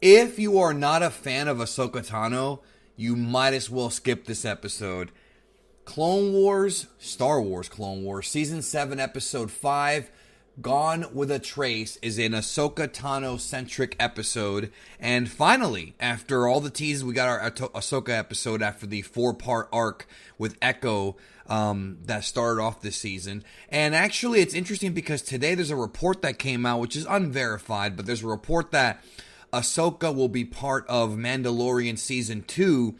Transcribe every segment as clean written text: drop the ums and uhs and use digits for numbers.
If you are not a fan of Ahsoka Tano, you might as well skip this episode. Star Wars Clone Wars, Season 7, Episode 5, Gone with a Trace, is an Ahsoka Tano-centric episode. And finally, after all the teases, we got our Ahsoka episode after the 4-part arc with Echo that started off this season. And actually, it's interesting because today there's a report that came out, which is unverified, but there's a report that Ahsoka will be part of Mandalorian Season 2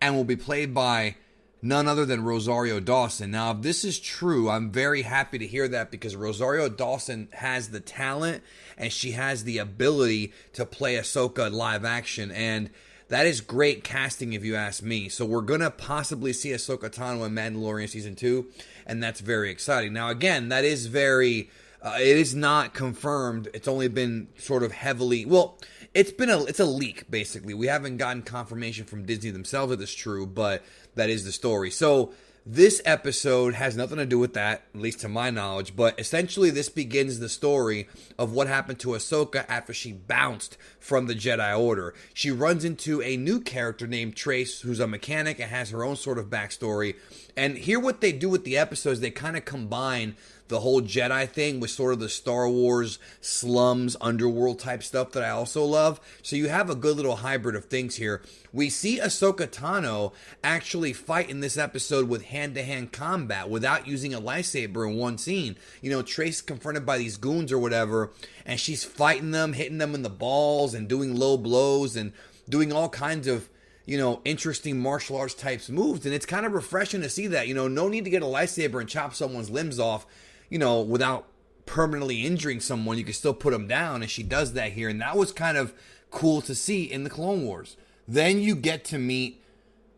and will be played by none other than Rosario Dawson. Now, if this is true, I'm very happy to hear that because Rosario Dawson has the talent and she has the ability to play Ahsoka live action. And that is great casting if you ask me. So we're going to possibly see Ahsoka Tano in Mandalorian Season 2, and that's very exciting. Now, again, that is very... it is not confirmed. It's only been sort of heavily... Well, it's a leak, basically. We haven't gotten confirmation from Disney themselves that it's true, but that is the story. So this episode has nothing to do with that, at least to my knowledge, but essentially this begins the story of what happened to Ahsoka after she bounced from the Jedi Order. She runs into a new character named Trace, who's a mechanic and has her own sort of backstory. And here what they do with the episodes, they kind of combine the whole Jedi thing with sort of the Star Wars slums, underworld type stuff that I also love. So you have a good little hybrid of things here. We see Ahsoka Tano actually fight in this episode with hand-to-hand combat without using a lightsaber in one scene. You know, Trace is confronted by these goons or whatever, and she's fighting them, hitting them in the balls and doing low blows and doing all kinds of, you know, interesting martial arts types moves. And it's kind of refreshing to see that. You know, no need to get a lightsaber and chop someone's limbs off, you know, without permanently injuring someone. You can still put them down, and she does that here. And that was kind of cool to see in the Clone Wars. Then you get to meet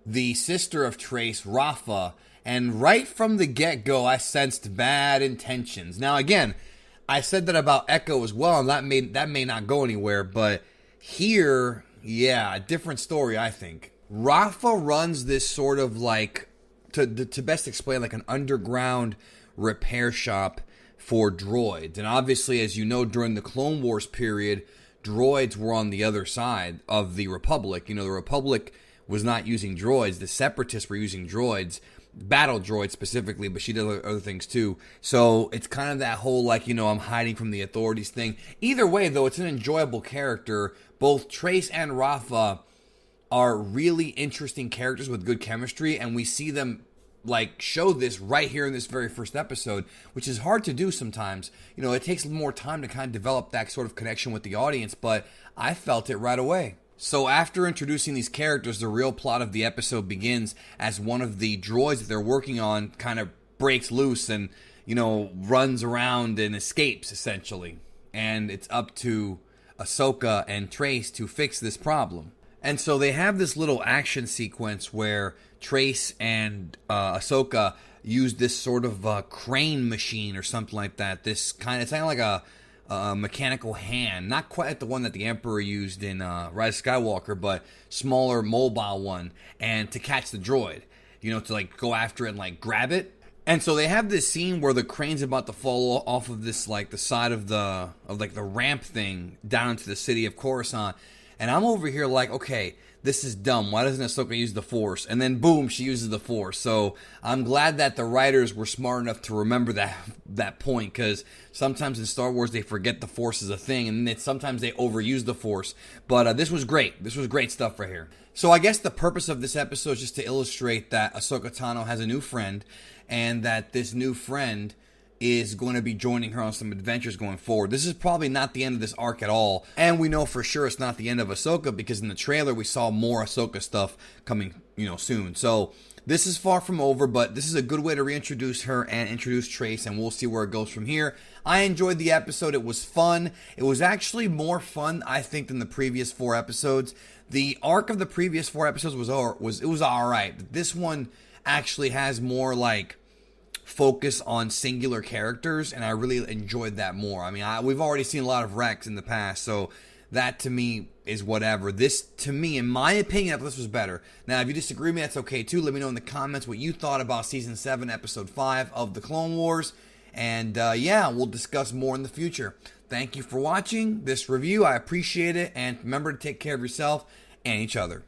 the sister of Trace, Rafa, and right from the get-go, I sensed bad intentions. Now, again, I said that about Echo as well, and that may not go anywhere, but here, yeah, a different story, I think. Rafa runs this sort of like, to best explain, like an underground repair shop for droids. And obviously, as you know, during the Clone Wars period, droids were on the other side of the Republic. You know, the Republic was not using droids. The Separatists were using droids, battle droids specifically, but she did other things too. So it's kind of that whole, like, you know, I'm hiding from the authorities thing. Either way, though, it's an enjoyable character. Both Trace and Rafa are really interesting characters with good chemistry, and we see them like show this right here in this very first episode, which is hard to do sometimes. You know, it takes more time to kind of develop that sort of connection with the audience, but I felt it right away. So after introducing these characters, the real plot of the episode begins as one of the droids that they're working on kind of breaks loose and, you know, runs around and escapes, essentially. And it's up to Ahsoka and Trace to fix this problem. And so they have this little action sequence where Trace and Ahsoka use this sort of crane machine or something like that. It's kind of like a mechanical hand, not quite like the one that the Emperor used in Rise of Skywalker, but smaller mobile one, and to catch the droid, you know, to like go after it and like grab it. And so they have this scene where the crane's about to fall off of this, like the side of the ramp thing down into the city of Coruscant. And I'm over here like, okay, this is dumb. Why doesn't Ahsoka use the Force? And then boom, she uses the Force. So I'm glad that the writers were smart enough to remember that point, because sometimes in Star Wars they forget the Force is a thing, and sometimes they overuse the Force. But this was great. This was great stuff right here. So I guess the purpose of this episode is just to illustrate that Ahsoka Tano has a new friend, and that this new friend is going to be joining her on some adventures going forward. This is probably not the end of this arc at all, and we know for sure it's not the end of Ahsoka, because in the trailer we saw more Ahsoka stuff coming, you know, soon. So this is far from over, but this is a good way to reintroduce her and introduce Trace, and we'll see where it goes from here. I enjoyed the episode. It was fun. It was actually more fun, I think, than the previous 4 episodes. The arc of the previous 4 episodes was all right. This one actually has more like focus on singular characters, and I really enjoyed that more. I mean, we've already seen a lot of Rex in the past, so that to me is whatever. This, to me, in my opinion, this was better. Now, if you disagree with me, that's okay too. Let me know in the comments what you thought about Season 7, Episode 5 of The Clone Wars. And yeah, we'll discuss more in the future. Thank you for watching this review. I appreciate it. And remember to take care of yourself and each other.